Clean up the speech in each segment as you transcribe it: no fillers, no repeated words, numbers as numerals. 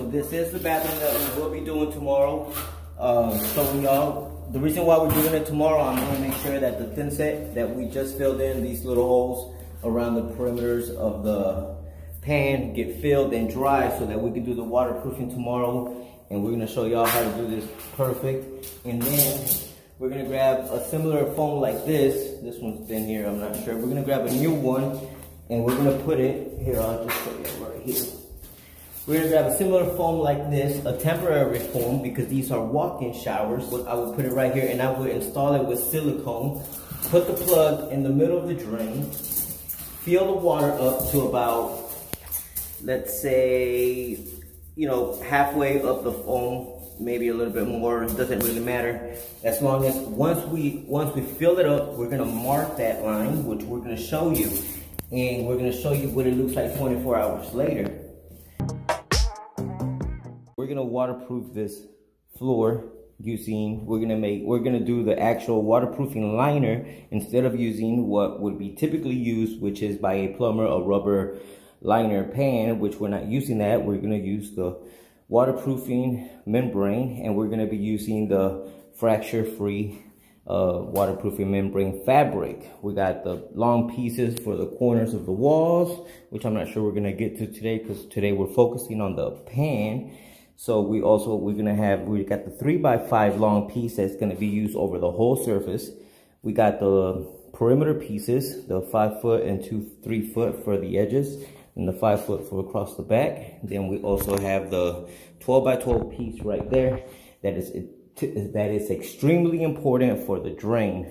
so this is the bathroom that we will be doing tomorrow. Showing y'all. The reason why we're doing it tomorrow, I'm going to make sure that the thin set that we just filled in, these little holes around the perimeters of the pan, get filled and dry so that we can do the waterproofing tomorrow. And we're going to show y'all how to do this perfect. And then we're going to grab a similar foam like this. This one's thin here, I'm not sure. We're going to grab a new one and we're going to put it here. I'll just show you right here. We're gonna grab a similar foam like this, a temporary foam, because these are walk-in showers. I would put it right here and I would install it with silicone. Put the plug in the middle of the drain. Fill the water up to about, let's say, you know, halfway up the foam, maybe a little bit more, it doesn't really matter. As long as, once we fill it up, we're gonna mark that line, which we're gonna show you. And we're gonna show you what it looks like 24 hours later. We're gonna waterproof this floor using, we're gonna do the actual waterproofing liner instead of using what would be typically used, which is by a plumber, a rubber liner pan, which we're not using that. We're gonna use the waterproofing membrane, and we're gonna be using the fracture-free waterproofing membrane fabric. We got the long pieces for the corners of the walls, which I'm not sure we're gonna get to today because today we're focusing on the pan. So we got the 3x5 long piece that's gonna be used over the whole surface. We got the perimeter pieces, the 5 foot and 3 foot for the edges, and the 5 foot for across the back. Then we also have the 12x12 piece right there that is extremely important for the drain.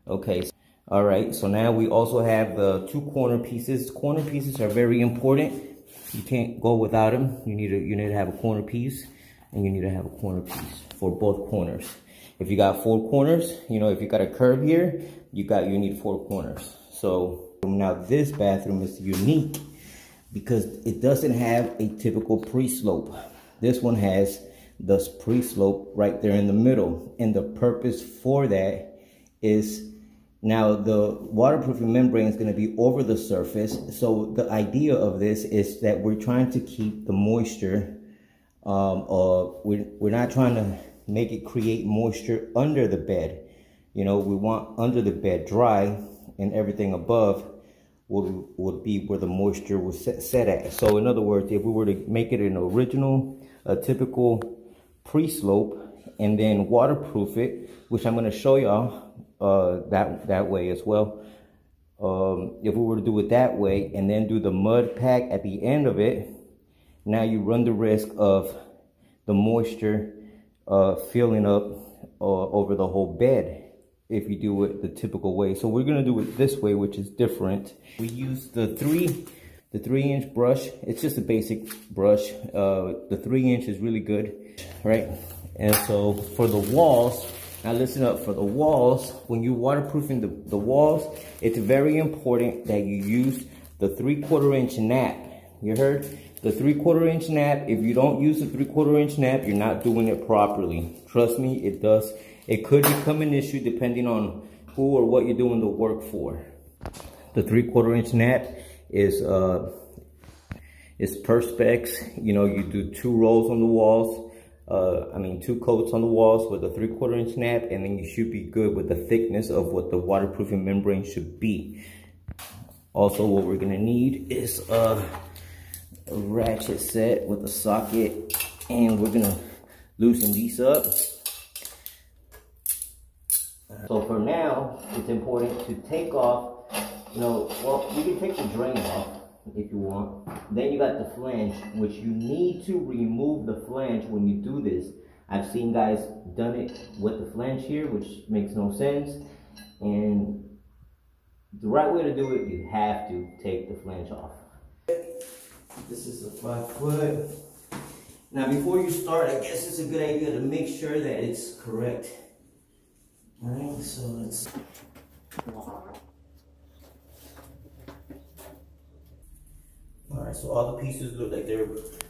Okay, all right, so now we also have the 2 corner pieces. Corner pieces are very important. You can't go without them. You need to have a corner piece, and you need to have a corner piece for both corners. If you got 4 corners, you know, if you got a curve here, you need 4 corners. So now this bathroom is unique because it doesn't have a typical pre-slope. This one has the pre-slope right there in the middle, and the purpose for that is, now the waterproofing membrane is going to be over the surface. So the idea of this is that we're trying to keep the moisture, we're not trying to make it create moisture under the bed. You know, we want under the bed dry, and everything above would be where the moisture was set at. So in other words, if we were to make it an original, a typical pre-slope, and then waterproof it, which I'm going to show y'all that way as well. If we were to do it that way and then do the mud pack at the end of it, now you run the risk of the moisture filling up over the whole bed if you do it the typical way. So we're gonna do it this way, which is different. We use the 3-inch brush. It's just a basic brush. The 3-inch is really good, right? And so for the walls, now listen up, for the walls, when you're waterproofing the walls, it's very important that you use the 3/4 inch nap. You heard? The 3/4 inch nap. If you don't use the 3/4 inch nap, you're not doing it properly. Trust me, it does. It could become an issue depending on who or what you're doing the work for. The 3/4 inch nap is perspex. You know, you do 2 rows on the walls. 2 coats on the walls with a 3/4 inch nap, and then you should be good with the thickness of what the waterproofing membrane should be. Also, what we're gonna need is a ratchet set with a socket, and we're gonna loosen these up. So for now, it's important to take off, you can take the drain off if you want. Then you got the flange, which you need to remove the flange when you do this. I've seen guys done it with the flange here, which makes no sense. And the right way to do it, you have to take the flange off. This is a 5 foot. Now before you start, I guess it's a good idea to make sure that it's correct. All right, so let's. Alright, so all the pieces look like they're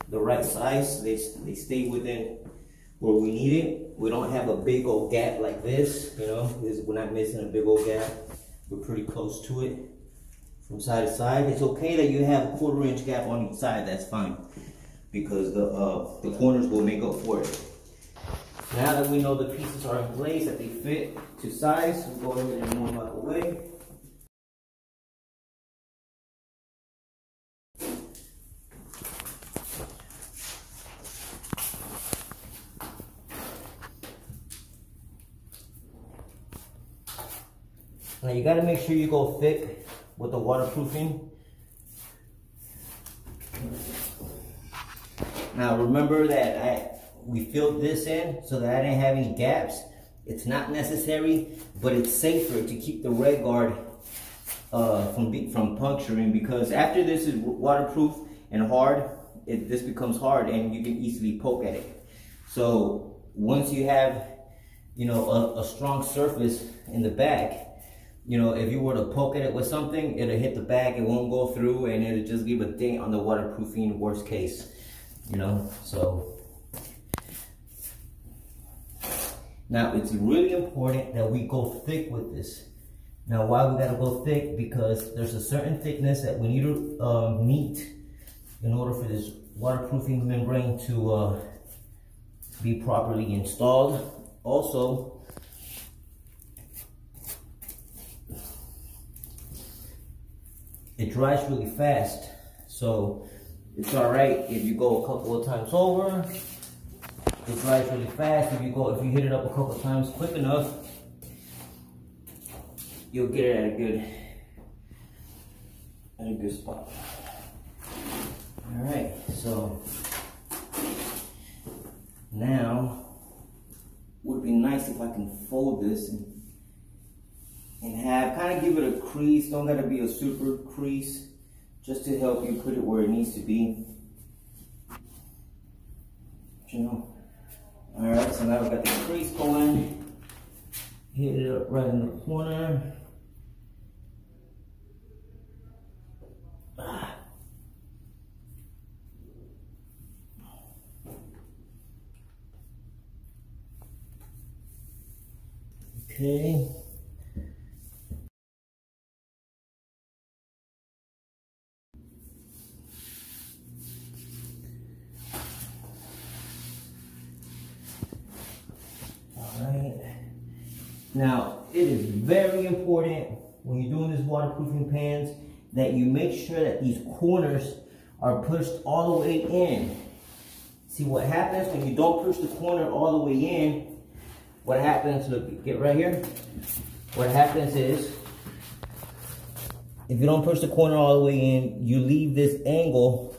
the right size. They stay within where we need it. We don't have a big old gap like this, you know. We're not missing a big old gap. We're pretty close to it from side to side. It's okay that you have a 1/4 inch gap on each side, that's fine. because the corners will make up for it. Now that we know the pieces are in place, that they fit to size, we'll go ahead and move them out of the way. Now you gotta make sure you go thick with the waterproofing. Now remember that we filled this in so that I didn't have any gaps. It's not necessary, but it's safer to keep the Redgard from puncturing, because after this is waterproof and hard, this becomes hard and you can easily poke at it. So once you have, you know, a strong surface in the back, you know, if you were to poke at it with something, it'll hit the back, it won't go through, and it'll just leave a dent on the waterproofing, worst case, you know. So now it's really important that we go thick with this. Now why we gotta go thick? Because there's a certain thickness that we need to meet in order for this waterproofing membrane to be properly installed. Also, it dries really fast, so it's all right if you go a couple of times over. It dries really fast. If you hit it up a couple of times quick enough, you'll get it at a good spot. All right, so now would be nice if I can fold this and have kind of give it a crease. Don't gotta be a super crease, just to help you put it where it needs to be, you know. All right, so now we've got the crease going. Hit it up right in the corner. Okay. Now, it is very important when you're doing this waterproofing pans that you make sure that these corners are pushed all the way in. See what happens when you don't push the corner all the way in? What happens, look, get right here. What happens is, if you don't push the corner all the way in, you leave this angle,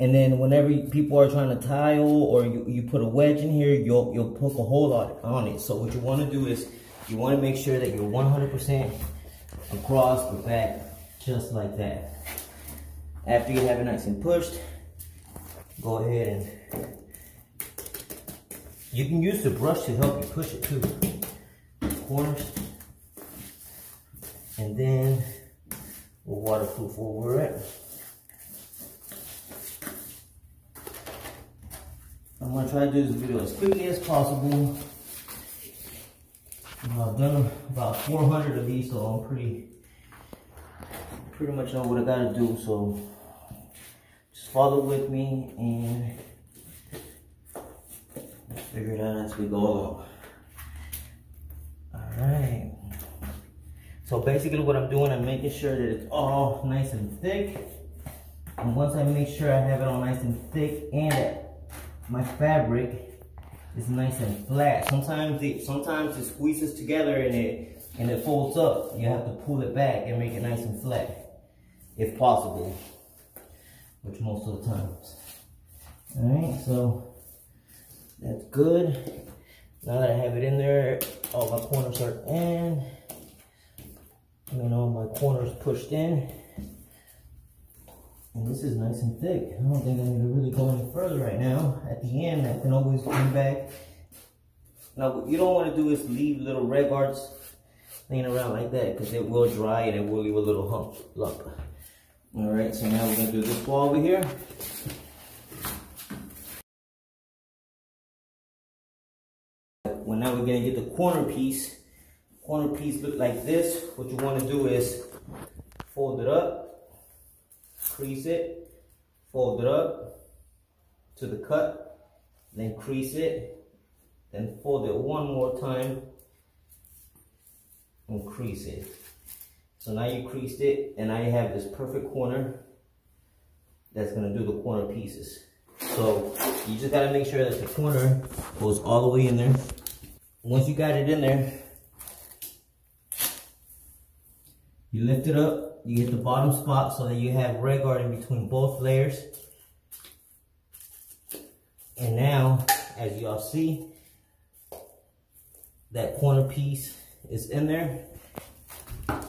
and then whenever people are trying to tile or you put a wedge in here, you'll poke a hole on it. So what you want to do is you want to make sure that you're 100% across the back, just like that. After you have it nice and pushed, go ahead and you can use the brush to help you push it too. Corners, and then we'll waterproof where we're at. I'm gonna try to do this video as quickly as possible. I've done about 400 of these, so I'm pretty much know what I gotta do. So just follow with me and figure it out as we go along. All right. So basically, what I'm doing, I'm making sure that it's all nice and thick. And once I make sure I have it all nice and thick and that my fabric is nice and flat. Sometimes it squeezes together and it folds up. You have to pull it back and make it nice and flat, if possible, which most of the times. All right, so that's good. Now that I have it in there, all my corners are in. All my corners pushed in. And this is nice and thick. I don't think I need to really go any further right now. At the end, I can always come back. Now, what you don't want to do is leave little Redgards laying around like that, because it will dry and it will leave a little lump. All right, so now we're going to do this wall over here. Well, now we're going to get the corner piece. Corner piece look like this. What you want to do is fold it up. Crease it, fold it up, to the cut, then crease it, then fold it one more time and crease it. So now you creased it, and now you have this perfect corner that's gonna do the corner pieces. So you just gotta make sure that the corner goes all the way in there. Once you got it in there, you lift it up, you hit the bottom spot so that you have Redgard in between both layers. And now, as y'all see, that corner piece is in there. All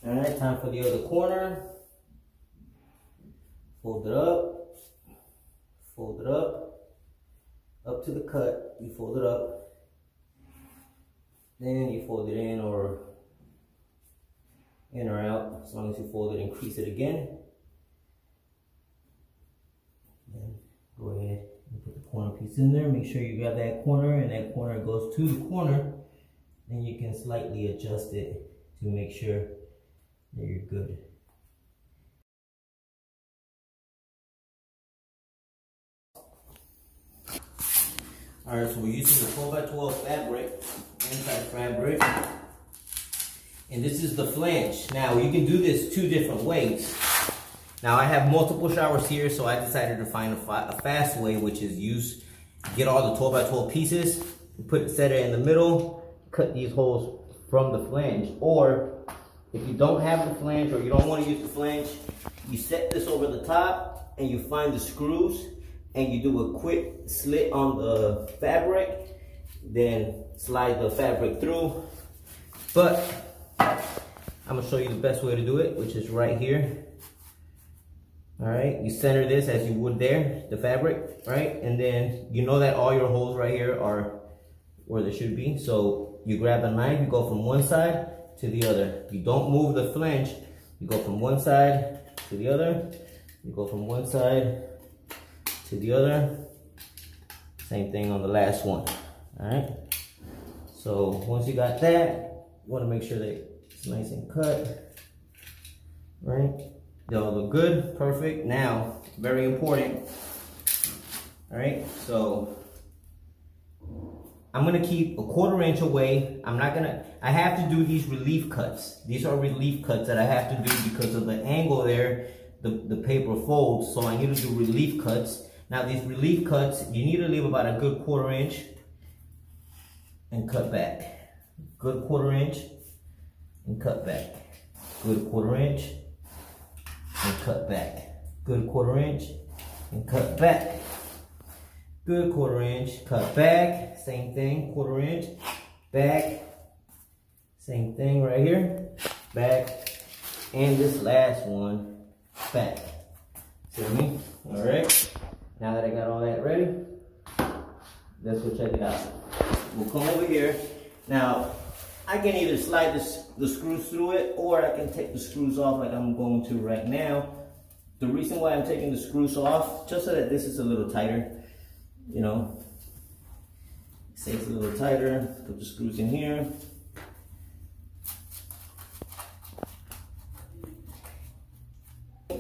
right, time for the other corner. Fold it up to the cut, you fold it up, then you fold it in or out, as long as you fold it and crease it again. Then go ahead and put the corner piece in there, make sure you got that corner and that corner goes to the corner. Then you can slightly adjust it to make sure that you're good. Alright, so we're using the 12x12 fabric, anti-fabric, and this is the flange. Now you can do this two different ways. Now I have multiple showers here, so I decided to find a fast way, which is get all the 12x12 pieces, set it in the middle, cut these holes from the flange. Or if you don't have the flange or you don't want to use the flange, you set this over the top and you find the screws and you do a quick slit on the fabric, then slide the fabric through. But I'm gonna show you the best way to do it, which is right here. All right, you center this as you would there, the fabric, right? And then you know that all your holes right here are where they should be. So you grab a knife, you go from one side to the other. You don't move the flange. You go from one side to the other. You go from one side to the other. Same thing on the last one. All right. So once you got that, you want to make sure that it's nice and cut. Right. They all look good, perfect. Now, very important. All right. So I'm gonna keep a 1/4 inch away. I have to do these relief cuts. These are relief cuts that I have to do because of the angle there, the paper folds, so I need to do relief cuts. Now these relief cuts, you need to leave about a good 1/4 inch and cut back. Good 1/4 inch and cut back. Good 1/4 inch and cut back. Good 1/4 inch and cut back. Good 1/4 inch, cut back, same thing, 1/4 inch, back, same thing right here, back, and this last one, back. See what I mean? All right, now that I got all that ready, let's go check it out. We'll come over here. Now, I can either slide the screws through it, or I can take the screws off like I'm going to right now. The reason why I'm taking the screws off, just so that this is a little tighter, you know, say it's a little tighter, put the screws in here.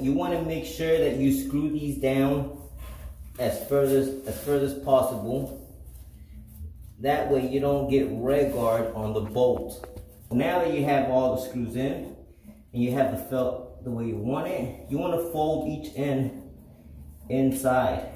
You want to make sure that you screw these down as further as possible. That way you don't get Redgard on the bolt. Now that you have all the screws in and you have the felt the way you want it, you want to fold each end inside.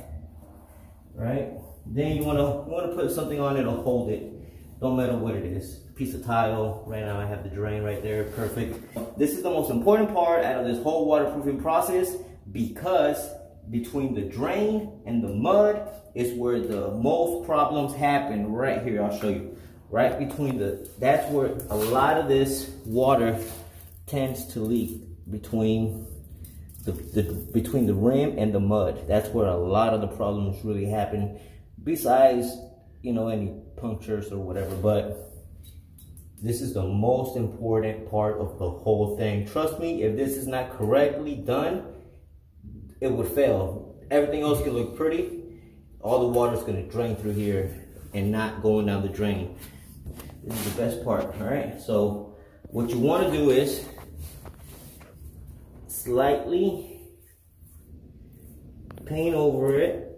Right? Then you want to put something on it to hold it. Don't matter what it is. Piece of tile. Right now I have the drain right there. Perfect. This is the most important part out of this whole waterproofing process, because between the drain and the mud is where the most problems happen. Right here, I'll show you. Right between that's where a lot of this water tends to leak, between the rim and the mud. That's where a lot of the problems really happen, besides, you know, any punctures or whatever. But this is the most important part of the whole thing. Trust me, if this is not correctly done, it would fail. Everything else can look pretty. All the water is going to drain through here and not going down the drain. This is the best part. All right, so what you want to do is paint over it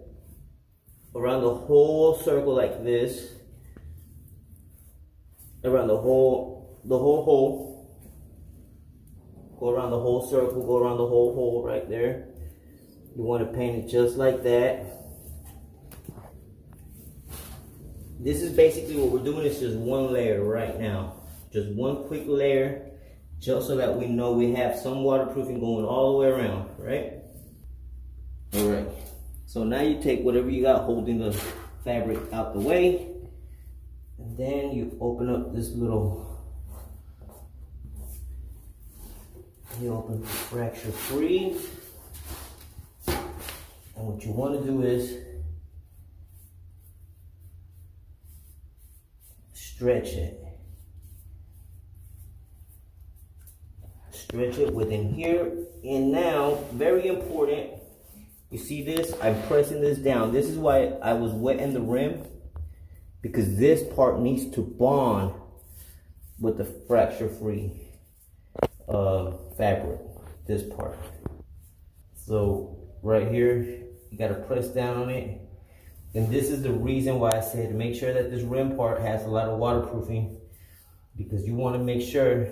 around the whole circle like this, around the whole hole. Go around the whole circle, go around the whole hole right there. You want to paint it just like that. This is basically what we're doing. It's just one layer right now. Just one quick layer, just so that we know we have some waterproofing going all the way around, right? All right. So now you take whatever you got holding the fabric out the way, and then you open up this little, you open fracture free. And what you want to do is stretch it. Stretch it within here. And now, very important, you see this? I'm pressing this down. This is why I was wetting the rim, because this part needs to bond with the fracture free fabric, this part. So right here, you gotta press down on it. And this is the reason why I said make sure that this rim part has a lot of waterproofing, because you want to make sure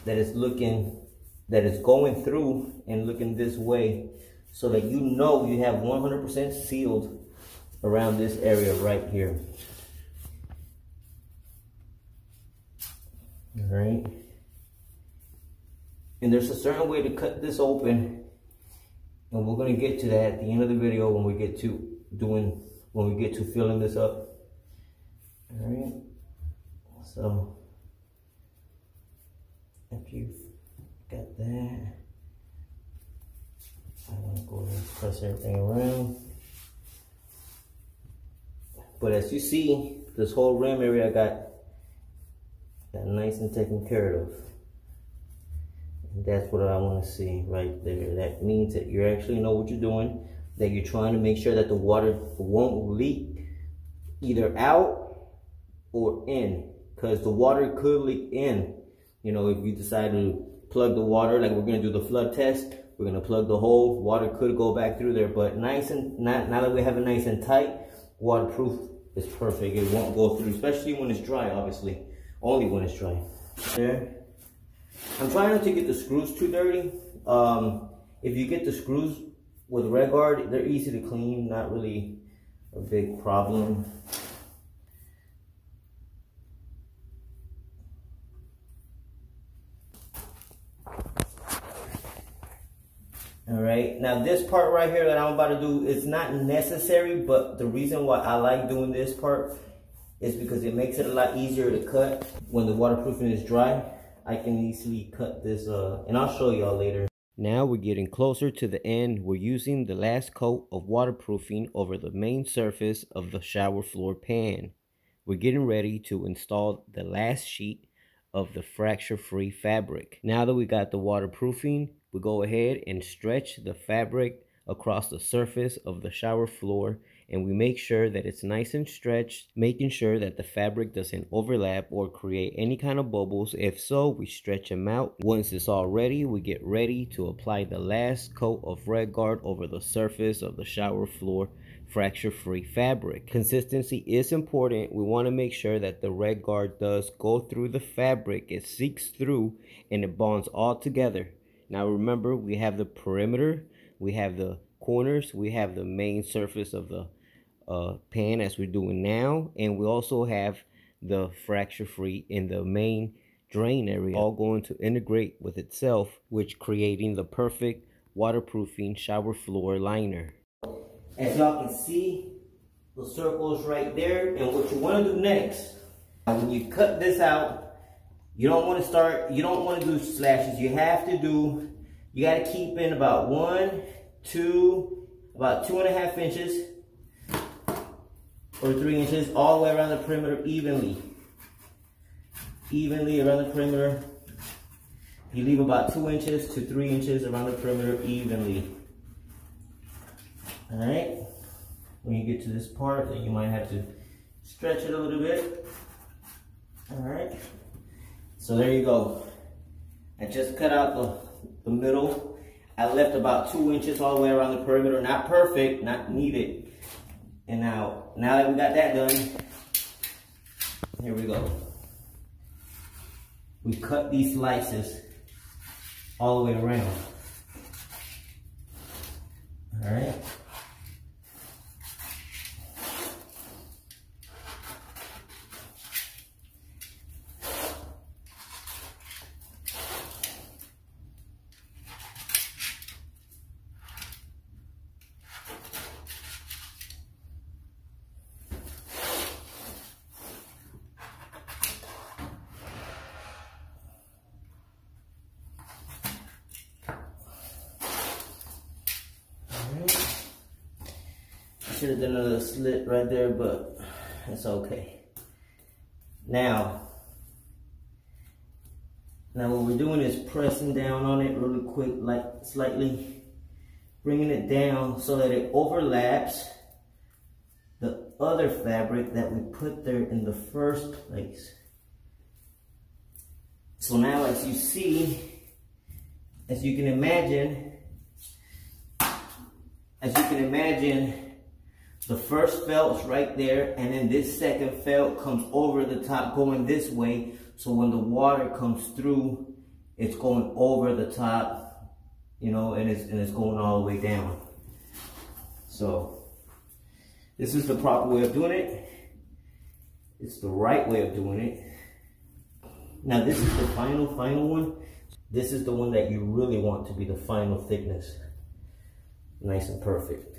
that it's looking, that it's going through and looking this way, so that you know you have 100% sealed around this area right here. All right. And there's a certain way to cut this open, and we're going to get to that at the end of the video when we get to filling this up. All right. So after you've got that, I want to go ahead and press everything around. But as you see, this whole rim area I got nice and taken care of. And that's what I want to see right there. That means that you actually know what you're doing, that you're trying to make sure that the water won't leak either out or in, because the water could leak in. You know, if you decide to plug the water, like we're going to do the flood test, we're going to plug the hole, water could go back through there. But nice and, now that we have it nice and tight, waterproof is perfect. It won't go through, especially when it's dry, obviously. Only when it's dry. There. I'm trying not to get the screws too dirty. If you get the screws with Redgard, they're easy to clean, not really a big problem. All right, now this part right here that I'm about to do is not necessary, but the reason why I like doing this part is because it makes it a lot easier to cut. When the waterproofing is dry, I can easily cut this, and I'll show y'all later. Now we're getting closer to the end. We're using the last coat of waterproofing over the main surface of the shower floor pan. We're getting ready to install the last sheet of the fracture-free fabric. Now that we got the waterproofing, we go ahead and stretch the fabric across the surface of the shower floor, and we make sure that it's nice and stretched, making sure that the fabric doesn't overlap or create any kind of bubbles. If so, we stretch them out. Once it's all ready, we get ready to apply the last coat of Redgard over the surface of the shower floor fracture-free fabric. Consistency is important. We want to make sure that the Redgard does go through the fabric, it seeks through, and it bonds all together. Now remember, we have the perimeter, we have the corners, we have the main surface of the pan as we're doing now, and we also have the fracture free in the main drain area, all going to integrate with itself, which creating the perfect waterproofing shower floor liner. As y'all can see, the circle is right there, and what you want to do next, when you cut this out, you don't want to do slashes. You got to keep in about about 2.5 inches or 3 inches all the way around the perimeter evenly around the perimeter. You leave about 2 inches to 3 inches around the perimeter evenly. All right. When you get to this part, then you might have to stretch it a little bit. All right. So there you go. I just cut out the middle. I left about 2 inches all the way around the perimeter. Not perfect, not needed. And now that we got that done, here we go. We cut these slices all the way around. All right. Should have done another slit right there, but it's okay. Now what we're doing is pressing down on it really quick, like slightly bringing it down so that it overlaps the other fabric that we put there in the first place. So now, as you see, as you can imagine, the first felt's right there, and then this second felt comes over the top going this way. So when the water comes through, it's going over the top, you know, and it's going all the way down. So this is the proper way of doing it. It's the right way of doing it. Now this is the final one. This is the one that you really want to be the final thickness. Nice and perfect.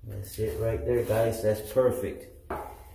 That's it right there, guys. That's perfect.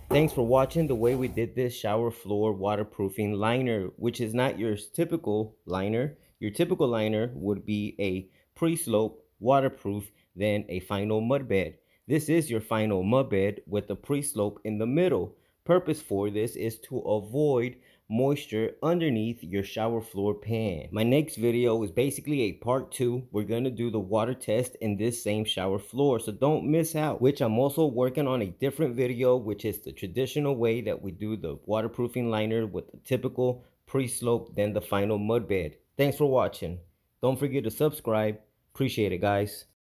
Thanks for watching the way we did this shower floor waterproofing liner, which is not your typical liner. Your typical liner would be a pre-slope waterproof, then a final mud bed. This is your final mud bed with a pre-slope in the middle. Purpose for this is to avoid moisture underneath your shower floor pan. My next video is basically a part 2. We're going to do the water test in this same shower floor, so don't miss out. Which I'm also working on a different video, which is the traditional way that we do the waterproofing liner with the typical pre-slope, then the final mud bed. Thanks for watching. Don't forget to subscribe. Appreciate it, guys.